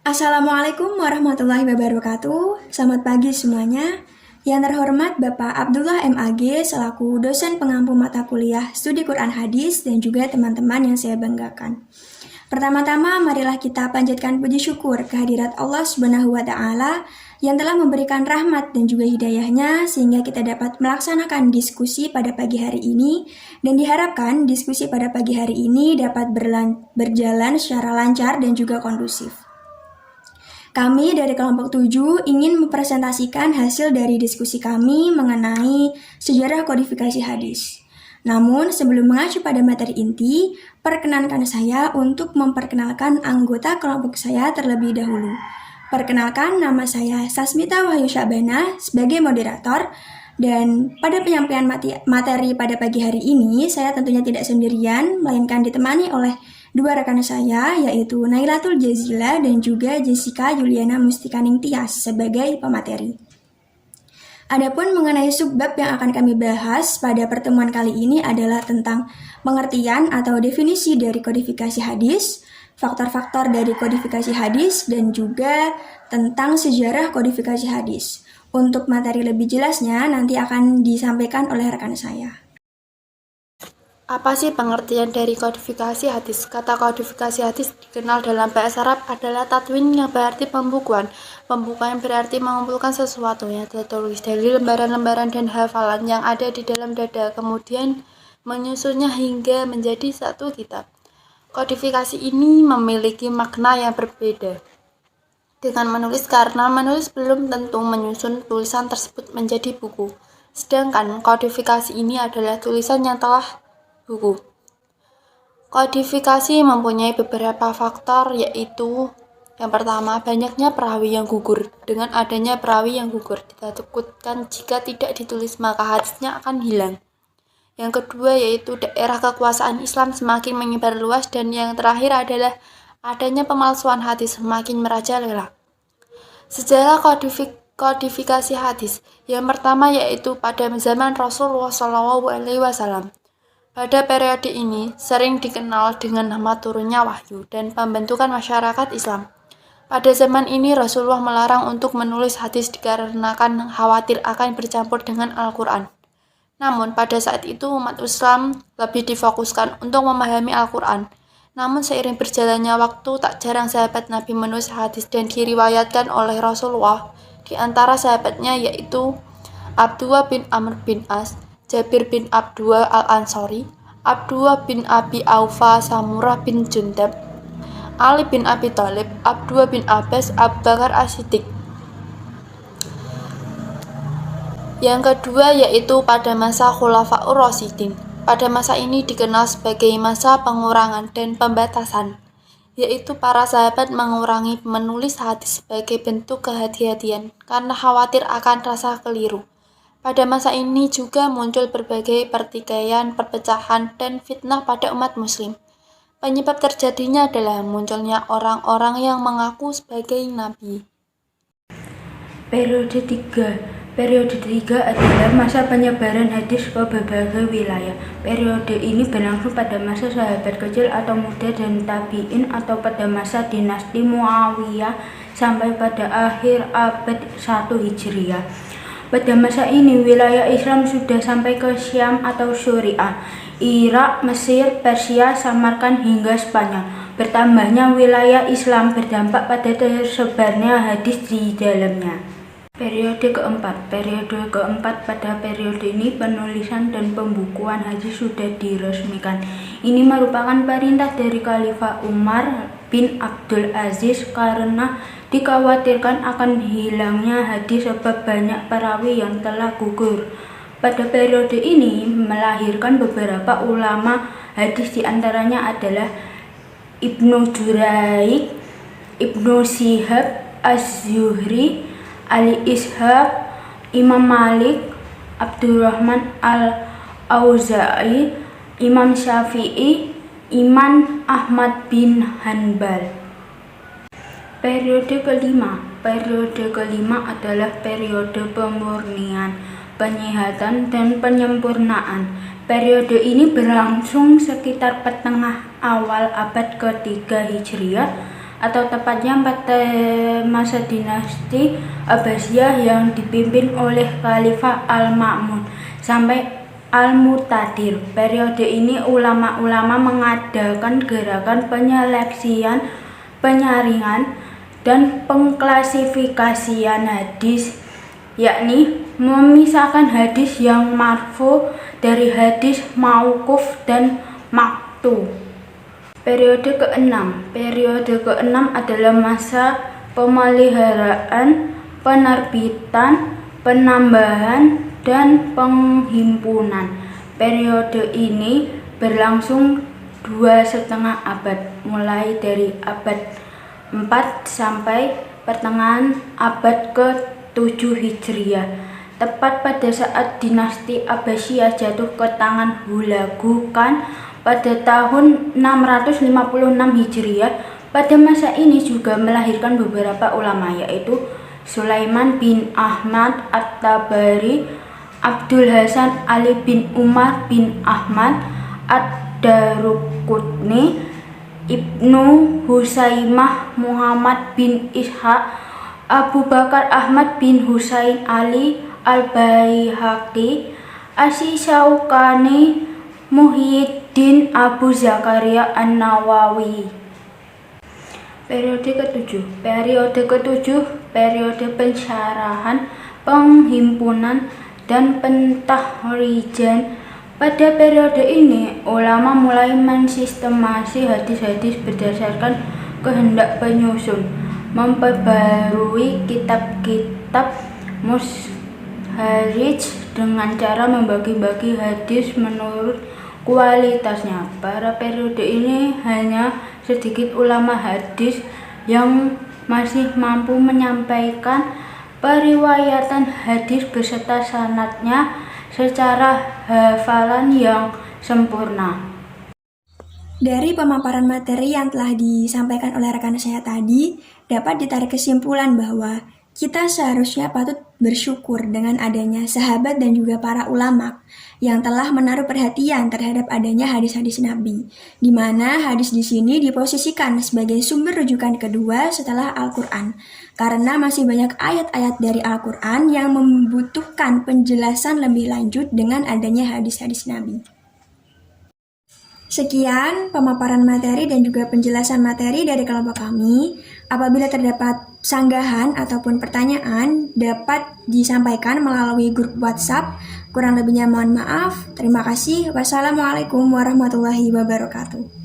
Assalamualaikum warahmatullahi wabarakatuh. Selamat pagi semuanya. Yang terhormat Bapak Abdullah MAG selaku dosen pengampu mata kuliah Studi Quran Hadis dan juga teman-teman yang saya banggakan. Pertama-tama marilah kita panjatkan puji syukur kehadirat Allah Subhanahu wa taala yang telah memberikan rahmat dan juga hidayahnya sehingga kita dapat melaksanakan diskusi pada pagi hari ini dan diharapkan diskusi pada pagi hari ini dapat berjalan secara lancar dan juga kondusif. Kami dari kelompok 7 ingin mempresentasikan hasil dari diskusi kami mengenai sejarah kodifikasi hadis. Namun, sebelum mengacu pada materi inti, perkenankan saya untuk memperkenalkan anggota kelompok saya terlebih dahulu. Perkenalkan, nama saya Sasmita Wahyu Syabana sebagai moderator, dan pada penyampaian materi pada pagi hari ini, saya tentunya tidak sendirian, melainkan ditemani oleh dua rekan saya, yaitu Nailatul Jazila dan juga Jessica Juliana Mustikaning Tias sebagai pemateri. Adapun mengenai subbab yang akan kami bahas pada pertemuan kali ini adalah tentang pengertian atau definisi dari kodifikasi hadis, faktor-faktor dari kodifikasi hadis, dan juga tentang sejarah kodifikasi hadis. Untuk materi lebih jelasnya nanti akan disampaikan oleh rekan saya. Apa sih pengertian dari kodifikasi hadis? Kata kodifikasi hadis dikenal dalam bahasa Arab adalah tatwin yang berarti pembukuan. Pembukuan berarti mengumpulkan sesuatu yang tertulis dari lembaran-lembaran dan hafalan yang ada di dalam dada, kemudian menyusunnya hingga menjadi satu kitab. Kodifikasi ini memiliki makna yang berbeda dengan menulis, karena menulis belum tentu menyusun tulisan tersebut menjadi buku. Sedangkan kodifikasi ini adalah tulisan yang telah buku. Kodifikasi mempunyai beberapa faktor, yaitu yang pertama, banyaknya perawi yang gugur. Dengan adanya perawi yang gugur, ditakutkan jika tidak ditulis maka hadisnya akan hilang. Yang kedua yaitu daerah kekuasaan Islam semakin menyebar luas, dan yang terakhir adalah adanya pemalsuan hadis semakin merajalela. Sejarah kodifikasi hadis. Yang pertama yaitu pada zaman Rasulullah SAW. Pada periode ini sering dikenal dengan nama turunnya wahyu dan pembentukan masyarakat Islam. Pada zaman ini Rasulullah melarang untuk menulis hadis dikarenakan khawatir akan bercampur dengan Al-Quran. Namun pada saat itu umat Islam lebih difokuskan untuk memahami Al-Quran. Namun seiring berjalannya waktu, tak jarang sahabat Nabi menulis hadis dan diriwayatkan oleh Rasulullah. Di antara sahabatnya yaitu Abdullah bin Amr bin As, Jabir bin Abdullah Al-Ansari, Abdullah bin Abi Aufa, Samurah bin Jundab, Ali bin Abi Thalib, Abdullah bin Abbas, Abu Bakar As-Siddiq. Yang kedua yaitu pada masa Khulafaur Rasyidin. Pada masa ini dikenal sebagai masa pengurangan dan pembatasan, yaitu para sahabat mengurangi menulis hadis sebagai bentuk kehati-hatian karena khawatir akan rasa keliru. Pada masa ini juga muncul berbagai pertikaian, perpecahan, dan fitnah pada umat muslim. Penyebab terjadinya adalah munculnya orang-orang yang mengaku sebagai nabi. Periode 3 adalah masa penyebaran hadis ke berbagai wilayah. Periode ini berlangsung pada masa sahabat kecil atau muda dan tabi'in, atau pada masa dinasti Muawiyah sampai pada akhir abad 1 Hijriah. Pada masa ini, wilayah Islam sudah sampai ke Syam atau Suriah, Irak, Mesir, Persia, Samarkand, hingga Spanyol. Bertambahnya wilayah Islam berdampak pada tersebarnya hadis di dalamnya. Periode keempat, pada periode ini penulisan dan pembukuan hadis sudah diresmikan. Ini merupakan perintah dari Khalifah Umar bin Abdul Aziz karena dikhawatirkan akan hilangnya hadis sebab banyak perawi yang telah gugur. Pada periode ini melahirkan beberapa ulama hadis, diantaranya adalah Ibnu Juraik, Ibnu Syihab Az-Zuhri, Ali Ishaq, Imam Malik, Abdurrahman Al-Auza'i, Imam Syafi'i, Imam Ahmad bin Hanbal. Periode kelima adalah periode pemurnian, penyihatan, dan penyempurnaan. Periode ini berlangsung sekitar pertengah awal abad ke-3 Hijriah atau tepatnya pada masa dinasti Abbasiyah yang dipimpin oleh Khalifah Al-Ma'mun sampai Al-Muqtadir. Periode ini ulama-ulama mengadakan gerakan penyeleksian, penyaringan, dan pengklasifikasian hadis, yakni memisahkan hadis yang marfu dari hadis mauquf dan maqtu. Periode ke-6 adalah masa pemeliharaan, penerbitan, penambahan, dan penghimpunan. Periode ini berlangsung 2,5 abad, mulai dari abad 4 sampai pertengahan abad ke-7 Hijriah. Tepat pada saat dinasti Abbasiyah jatuh ke tangan Hulagu Khan pada tahun 656 Hijriah. Pada masa ini juga melahirkan beberapa ulama, yaitu Sulaiman bin Ahmad At-Tabari, Abdul Hasan Ali bin Umar bin Ahmad Ad-Daruqutni, Ibnu Husaimah Muhammad bin Ishaq, Abu Bakar Ahmad bin Husain Ali Al-Baihaqi, Asy-Syaukani, Muhyiddin Abu Zakaria An-Nawawi. Periode ke-7, periode pensyarahan, penghimpunan, dan pentahrijan. Pada periode ini, ulama mulai mensistemasi hadis-hadis berdasarkan kehendak penyusun, memperbarui kitab-kitab musharrih dengan cara membagi-bagi hadis menurut kualitasnya. Pada periode ini hanya sedikit ulama hadis yang masih mampu menyampaikan periwayatan hadis beserta sanadnya secara hafalan yang sempurna. Dari pemaparan materi yang telah disampaikan oleh rekan saya tadi, dapat ditarik kesimpulan bahwa kita seharusnya patut bersyukur dengan adanya sahabat dan juga para ulama yang telah menaruh perhatian terhadap adanya hadis-hadis Nabi, di mana hadis di sini diposisikan sebagai sumber rujukan kedua setelah Al-Quran, karena masih banyak ayat-ayat dari Al-Quran yang membutuhkan penjelasan lebih lanjut dengan adanya hadis-hadis Nabi. Sekian pemaparan materi dan juga penjelasan materi dari kelompok kami. Apabila terdapat sanggahan ataupun pertanyaan, dapat disampaikan melalui grup WhatsApp. Kurang lebihnya mohon maaf. Terima kasih. Wassalamualaikum warahmatullahi wabarakatuh.